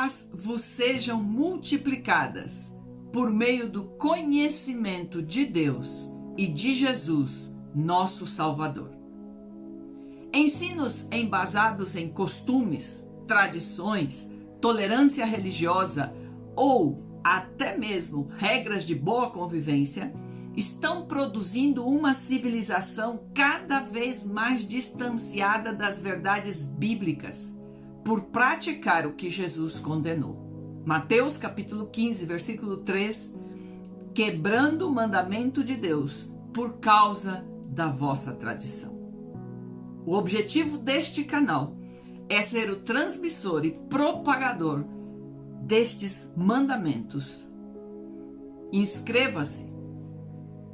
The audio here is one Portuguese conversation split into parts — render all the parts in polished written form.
paz vos sejam multiplicadas por meio do conhecimento de Deus e de Jesus, nosso Salvador. Ensinos embasados em costumes, tradições, tolerância religiosa ou até mesmo regras de boa convivência estão produzindo uma civilização cada vez mais distanciada das verdades bíblicas por praticar o que Jesus condenou. Mateus capítulo 15, versículo 3, quebrando o mandamento de Deus por causa da vossa tradição. O objetivo deste canal é ser o transmissor e propagador destes mandamentos. Inscreva-se,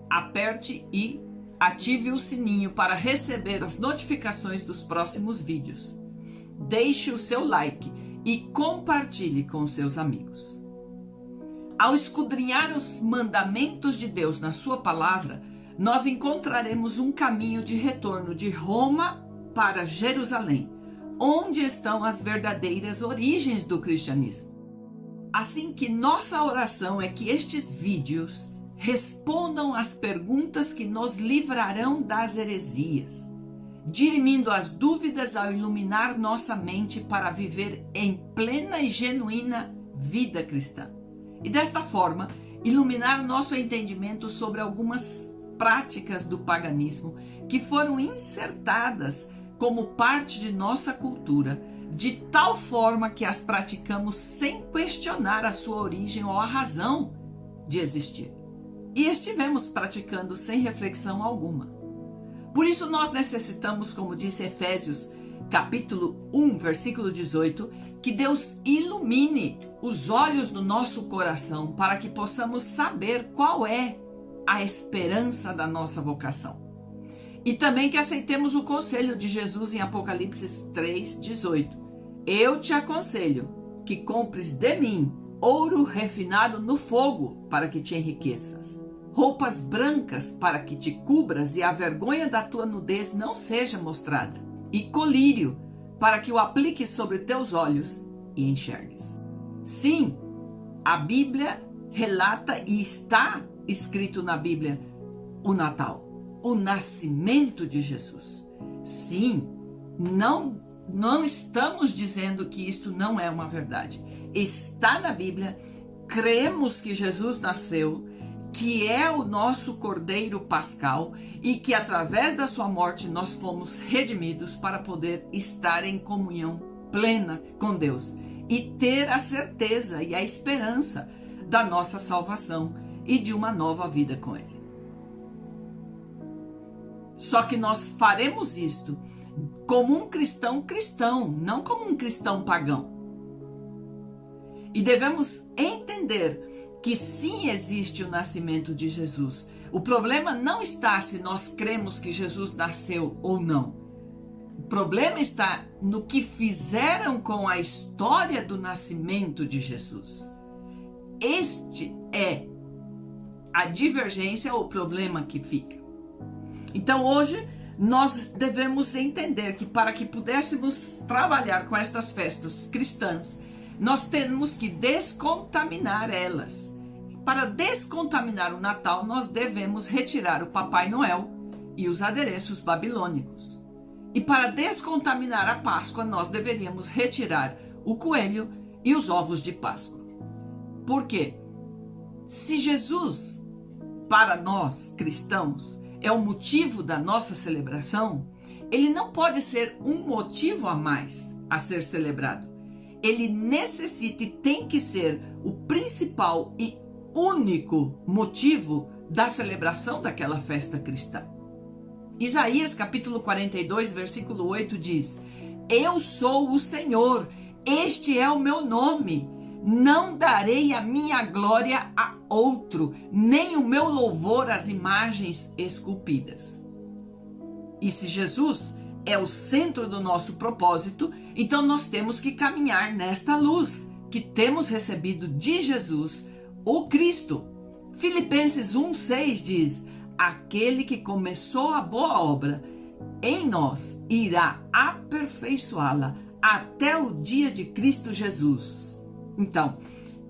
aperte e ative o sininho para receber as notificações dos próximos vídeos. Deixe o seu like e compartilhe com seus amigos. Ao esquadrinhar os mandamentos de Deus na sua palavra, nós encontraremos um caminho de retorno de Roma para Jerusalém, onde estão as verdadeiras origens do cristianismo. Assim que nossa oração é que estes vídeos respondam às perguntas que nos livrarão das heresias, dirimindo as dúvidas ao iluminar nossa mente para viver em plena e genuína vida cristã. E desta forma, iluminar nosso entendimento sobre algumas práticas do paganismo que foram insertadas como parte de nossa cultura, de tal forma que as praticamos sem questionar a sua origem ou a razão de existir. E estivemos praticando sem reflexão alguma. Por isso nós necessitamos, como disse Efésios capítulo 1, versículo 18, que Deus ilumine os olhos do nosso coração para que possamos saber qual é a esperança da nossa vocação. E também que aceitemos o conselho de Jesus em Apocalipse 3, 18. Eu te aconselho que compres de mim ouro refinado no fogo para que te enriqueças, roupas brancas para que te cubras e a vergonha da tua nudez não seja mostrada, e colírio para que o apliques sobre teus olhos e enxergues. Sim, a Bíblia relata e está escrito na Bíblia o Natal, o nascimento de Jesus. Sim, não estamos dizendo que isto não é uma verdade. Está na Bíblia, cremos que Jesus nasceu, que é o nosso Cordeiro Pascal e que através da sua morte nós fomos redimidos para poder estar em comunhão plena com Deus e ter a certeza e a esperança da nossa salvação e de uma nova vida com Ele. Só que nós faremos isto como um cristão cristão, não como um cristão pagão. E devemos entender que sim existe o nascimento de Jesus. O problema não está se nós cremos que Jesus nasceu ou não. O problema está no que fizeram com a história do nascimento de Jesus. Este é a divergência ou o problema que fica. Então hoje nós devemos entender que para que pudéssemos trabalhar com estas festas cristãs, nós temos que descontaminar elas. Para descontaminar o Natal, nós devemos retirar o Papai Noel e os adereços babilônicos. E para descontaminar a Páscoa, nós deveríamos retirar o coelho e os ovos de Páscoa. Por quê? Se Jesus, para nós cristãos, é o motivo da nossa celebração, ele não pode ser um motivo a mais a ser celebrado. Ele necessita e tem que ser o principal e único motivo da celebração daquela festa cristã. Isaías capítulo 42, versículo 8 diz: Eu sou o Senhor, este é o meu nome, não darei a minha glória a outro, nem o meu louvor às imagens esculpidas. E se Jesus é o centro do nosso propósito, então nós temos que caminhar nesta luz que temos recebido de Jesus, o Cristo. Filipenses 1,6 diz: aquele que começou a boa obra em nós irá aperfeiçoá-la até o dia de Cristo Jesus. Então,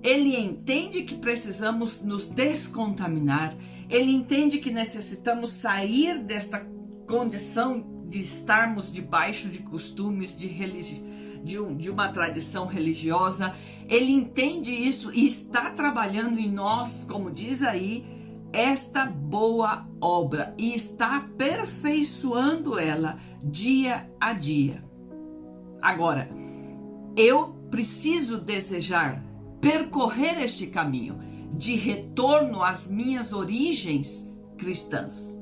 ele entende que precisamos nos descontaminar, ele entende que necessitamos sair desta condição de estarmos debaixo de costumes, de uma tradição religiosa. Ele entende isso e está trabalhando em nós, como diz aí, esta boa obra, e está aperfeiçoando ela dia a dia. Agora, eu preciso desejar percorrer este caminho de retorno às minhas origens cristãs.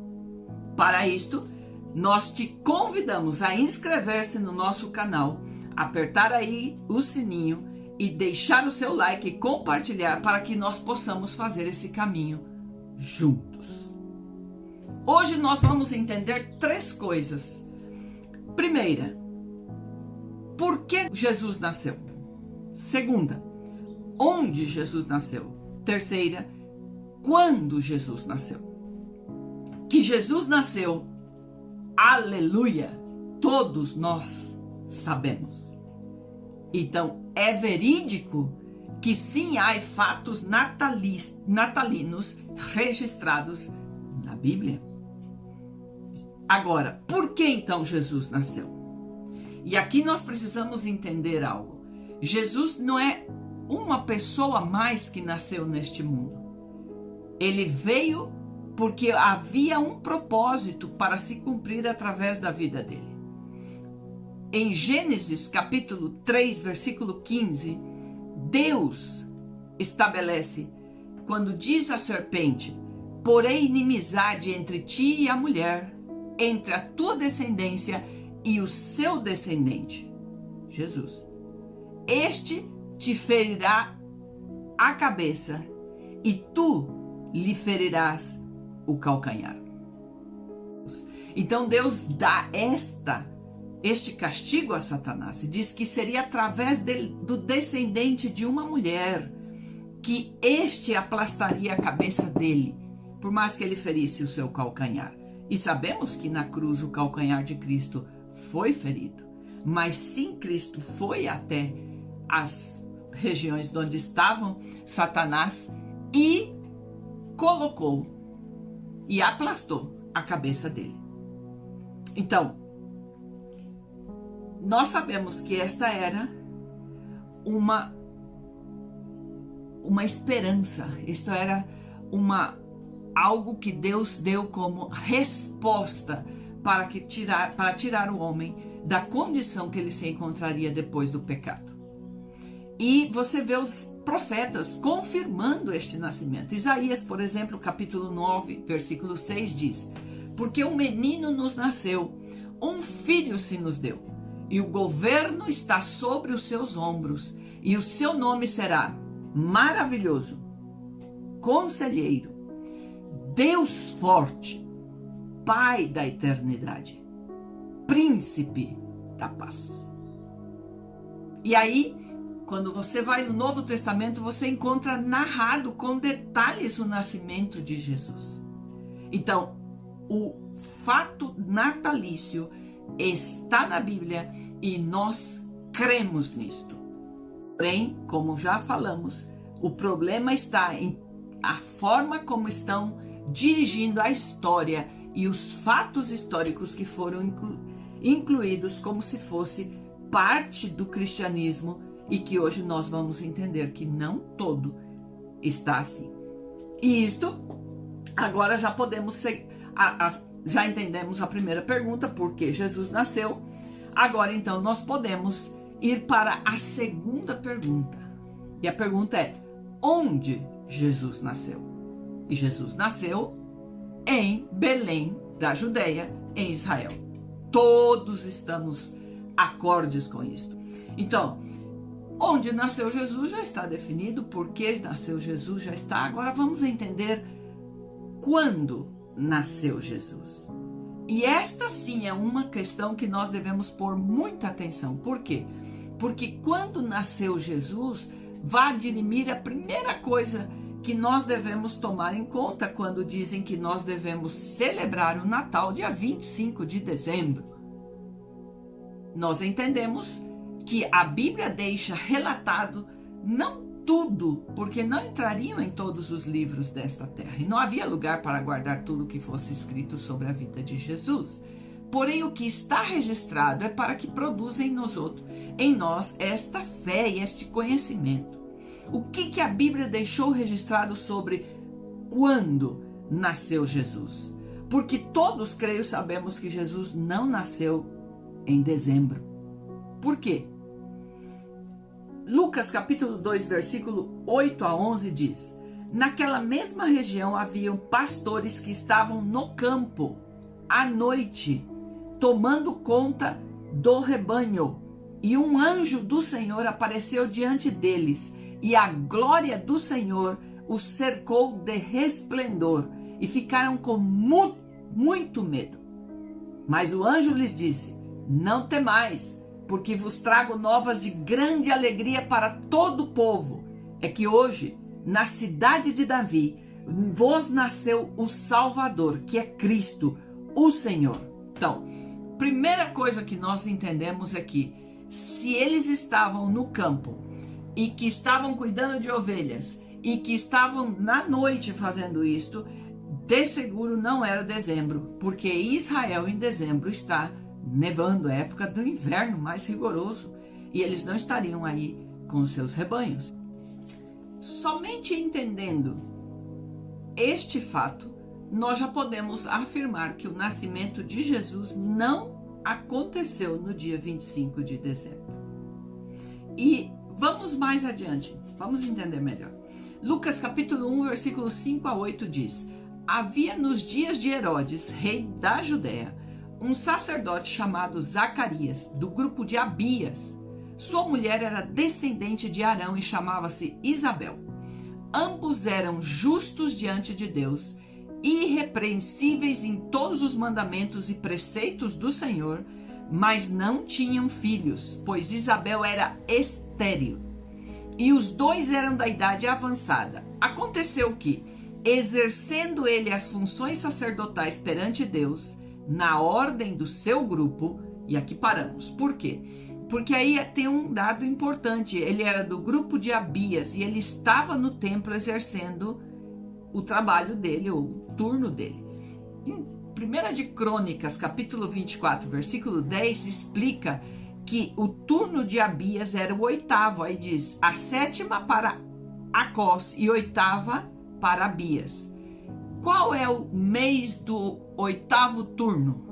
Para isto, nós te convidamos a inscrever-se no nosso canal, apertar aí o sininho e deixar o seu like e compartilhar para que nós possamos fazer esse caminho juntos. Hoje nós vamos entender 3 coisas. Primeira, por que Jesus nasceu? Segunda, onde Jesus nasceu? Terceira, quando Jesus nasceu? Que Jesus nasceu, aleluia, todos nós sabemos. Então, é verídico que sim, há fatos natalinos registrados na Bíblia. Agora, por que então Jesus nasceu? E aqui nós precisamos entender algo. Jesus não é uma pessoa a mais que nasceu neste mundo. Ele veio porque havia um propósito para se cumprir através da vida dele. Em Gênesis capítulo 3, versículo 15, Deus estabelece, quando diz à serpente: porém inimizade entre ti e a mulher, entre a tua descendência e o seu descendente, Jesus. Este te ferirá a cabeça e tu lhe ferirás o calcanhar. Então Deus dá este castigo a Satanás e diz que seria através do descendente de uma mulher que este aplastaria a cabeça dele, por mais que ele ferisse o seu calcanhar. E sabemos que na cruz o calcanhar de Cristo foi ferido, mas sim, Cristo foi até as regiões onde estavam Satanás e colocou e aplastou a cabeça dele. Então, nós sabemos que esta era uma esperança, isto era algo que Deus deu como resposta para tirar o homem da condição que ele se encontraria depois do pecado. E você vê os profetas confirmando este nascimento. Isaías, por exemplo, capítulo 9, versículo 6 diz: porque um menino nos nasceu, um filho se nos deu, e o governo está sobre os seus ombros, e o seu nome será Maravilhoso, Conselheiro, Deus Forte, Pai da Eternidade, Príncipe da Paz. E aí, quando você vai no Novo Testamento, você encontra narrado com detalhes o nascimento de Jesus. Então, o fato natalício está na Bíblia e nós cremos nisto. Porém, como já falamos, o problema está em a forma como estão dirigindo a história e os fatos históricos que foram incluídos como se fosse parte do cristianismo, e que hoje nós vamos entender que não todo está assim. E isto, agora já podemos já entendemos a primeira pergunta, por que Jesus nasceu. Agora então nós podemos ir para a segunda pergunta. E a pergunta é: onde Jesus nasceu? E Jesus nasceu em Belém da Judeia, em Israel. Todos estamos acordes com isto. Então, onde nasceu Jesus já está definido, por que nasceu Jesus já está. Agora vamos entender quando nasceu Jesus. E esta sim é uma questão que nós devemos pôr muita atenção. Por quê? Porque quando nasceu Jesus, vai dirimir a primeira coisa que nós devemos tomar em conta quando dizem que nós devemos celebrar o Natal dia 25 de dezembro. Nós entendemos que a Bíblia deixa relatado Não tudo, porque não entrariam em todos os livros desta terra, e não havia lugar para guardar tudo que fosse escrito sobre a vida de Jesus. Porém, o que está registrado é para que produza em nós esta fé e este conhecimento. O que a Bíblia deixou registrado sobre quando nasceu Jesus? Porque todos, creio, sabemos que Jesus não nasceu em dezembro. Por quê? Lucas capítulo 2, versículo 8 a 11 diz: naquela mesma região haviam pastores que estavam no campo, à noite, tomando conta do rebanho. E um anjo do Senhor apareceu diante deles, e a glória do Senhor os cercou de resplendor, e ficaram com muito medo. Mas o anjo lhes disse: não temais, porque vos trago novas de grande alegria para todo o povo. É que hoje, na cidade de Davi, vos nasceu o Salvador, que é Cristo, o Senhor. Então, primeira coisa que nós entendemos é que, se eles estavam no campo, e que estavam cuidando de ovelhas, e que estavam na noite fazendo isto, de seguro não era dezembro, porque Israel em dezembro está nevando, é a época do inverno mais rigoroso, e eles não estariam aí com os seus rebanhos. Somente entendendo este fato, nós já podemos afirmar que o nascimento de Jesus não aconteceu no dia 25 de dezembro. E vamos mais adiante, vamos entender melhor. Lucas capítulo 1, versículo 5 a 8 diz: havia nos dias de Herodes, rei da Judéia, um sacerdote chamado Zacarias, do grupo de Abias. Sua mulher era descendente de Arão e chamava-se Isabel. Ambos eram justos diante de Deus, irrepreensíveis em todos os mandamentos e preceitos do Senhor, mas não tinham filhos, pois Isabel era estéril. E os dois eram da idade avançada. Aconteceu que, exercendo ele as funções sacerdotais perante Deus, na ordem do seu grupo, e aqui paramos. Por quê? Porque aí tem um dado importante. Ele era do grupo de Abias e ele estava no templo exercendo o trabalho dele, ou o turno dele. Em 1 de Crônicas, capítulo 24, versículo 10, explica que o turno de Abias era o oitavo. Aí diz: a sétima para Acós e oitava para Abias. Qual é o mês do oitavo turno?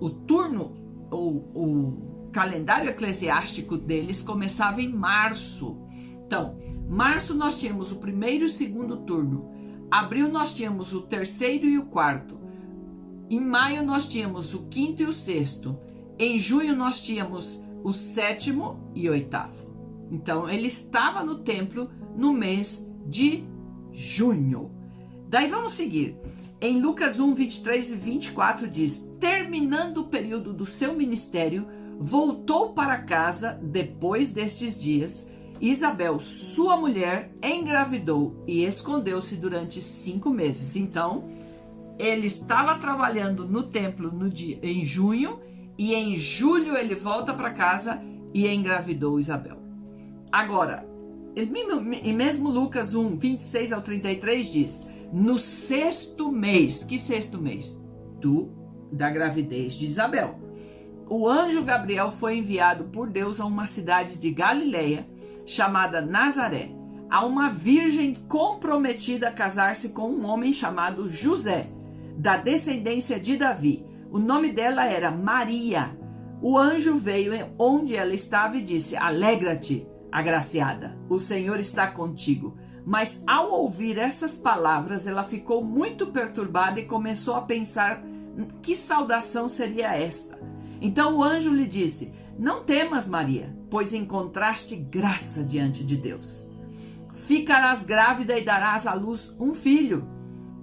O turno, o calendário eclesiástico deles começava em março. Então, março nós tínhamos o primeiro e o segundo turno. Abril nós tínhamos o terceiro e o quarto. Em maio nós tínhamos o quinto e o sexto. Em junho nós tínhamos o sétimo e oitavo. Então, ele estava no templo no mês de junho. Daí vamos seguir. Em Lucas 1, 23 e 24 diz: terminando o período do seu ministério, voltou para casa depois destes dias. Isabel, sua mulher, engravidou e escondeu-se durante 5 meses. Então, ele estava trabalhando no templo em junho, e em julho ele volta para casa e engravidou Isabel. Agora, e mesmo Lucas 1, 26 ao 33 diz: no sexto mês, que sexto mês? Da gravidez de Isabel, o anjo Gabriel foi enviado por Deus a uma cidade de Galileia, chamada Nazaré, a uma virgem comprometida a casar-se com um homem chamado José, da descendência de Davi. O nome dela era Maria. O anjo veio onde ela estava e disse: alegra-te, agraciada, o Senhor está contigo. Mas ao ouvir essas palavras, ela ficou muito perturbada e começou a pensar: que saudação seria esta? Então o anjo lhe disse: não temas, Maria, pois encontraste graça diante de Deus. Ficarás grávida e darás à luz um filho,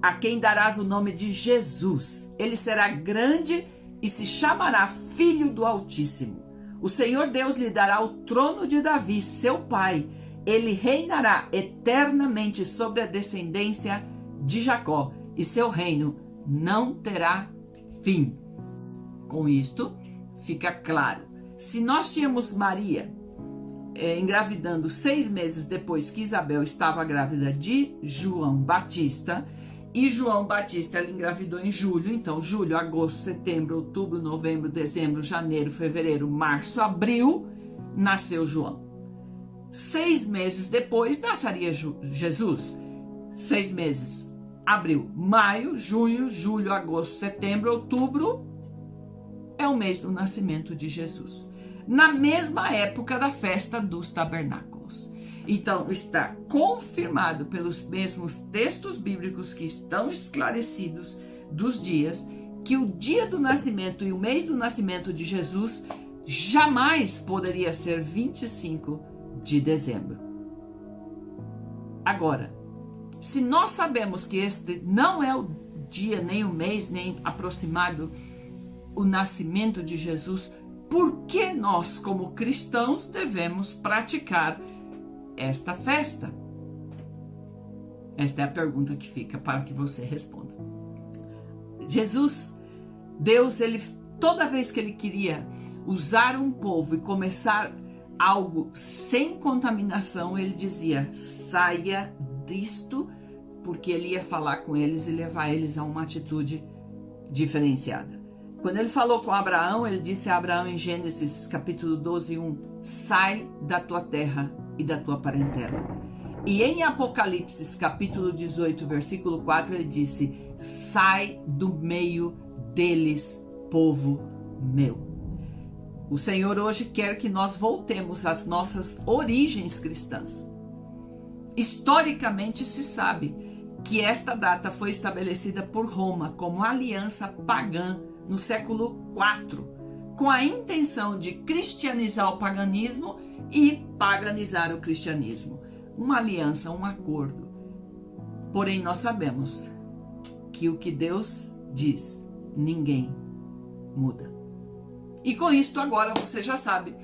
a quem darás o nome de Jesus. Ele será grande e se chamará Filho do Altíssimo. O Senhor Deus lhe dará o trono de Davi, seu pai. Ele reinará eternamente sobre a descendência de Jacó, e seu reino não terá fim. Com isto, fica claro. Se nós tínhamos Maria, engravidando 6 meses depois que Isabel estava grávida de João Batista. E João Batista ela engravidou em julho, então julho, agosto, setembro, outubro, novembro, dezembro, janeiro, fevereiro, março, abril, nasceu João. 6 meses depois nasceria Jesus. 6 meses, abril, maio, junho, julho, agosto, setembro, outubro, é o mês do nascimento de Jesus. Na mesma época da festa dos tabernáculos. Então, está confirmado pelos mesmos textos bíblicos que estão esclarecidos dos dias, que o dia do nascimento e o mês do nascimento de Jesus jamais poderia ser 25 de dezembro. Agora, se nós sabemos que este não é o dia, nem o mês, nem aproximado o nascimento de Jesus, por que nós, como cristãos, devemos praticar esta festa? Esta é a pergunta que fica para que você responda. Jesus, Deus, ele toda vez que ele queria usar um povo e começar algo sem contaminação, ele dizia: saia disto, porque ele ia falar com eles e levar eles a uma atitude diferenciada. Quando ele falou com Abraão, ele disse a Abraão em Gênesis capítulo 12, 1, sai da tua terra e da tua parentela. E em Apocalipse capítulo 18, versículo 4, ele disse: sai do meio deles, povo meu. O Senhor hoje quer que nós voltemos às nossas origens cristãs. Historicamente se sabe que esta data foi estabelecida por Roma como aliança pagã no século IV, com a intenção de cristianizar o paganismo e paganizar o cristianismo. Uma aliança, um acordo. Porém, nós sabemos que o que Deus diz, ninguém muda. E com isto agora você já sabe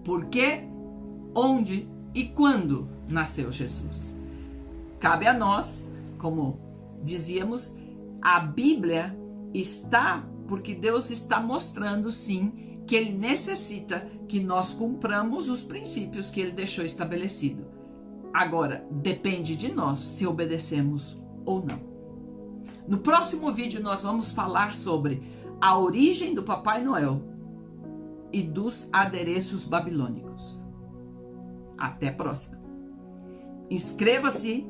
por que, onde e quando nasceu Jesus. Cabe a nós, como dizíamos, a Bíblia está porque Deus está mostrando, sim, que Ele necessita que nós cumpramos os princípios que Ele deixou estabelecido. Agora, depende de nós se obedecemos ou não. No próximo vídeo nós vamos falar sobre a origem do Papai Noel e dos adereços babilônicos. Até a próxima. Inscreva-se,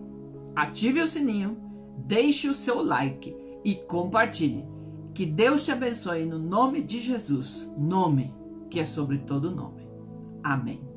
ative o sininho, deixe o seu like e compartilhe. Que Deus te abençoe no nome de Jesus, nome que é sobre todo nome. Amém.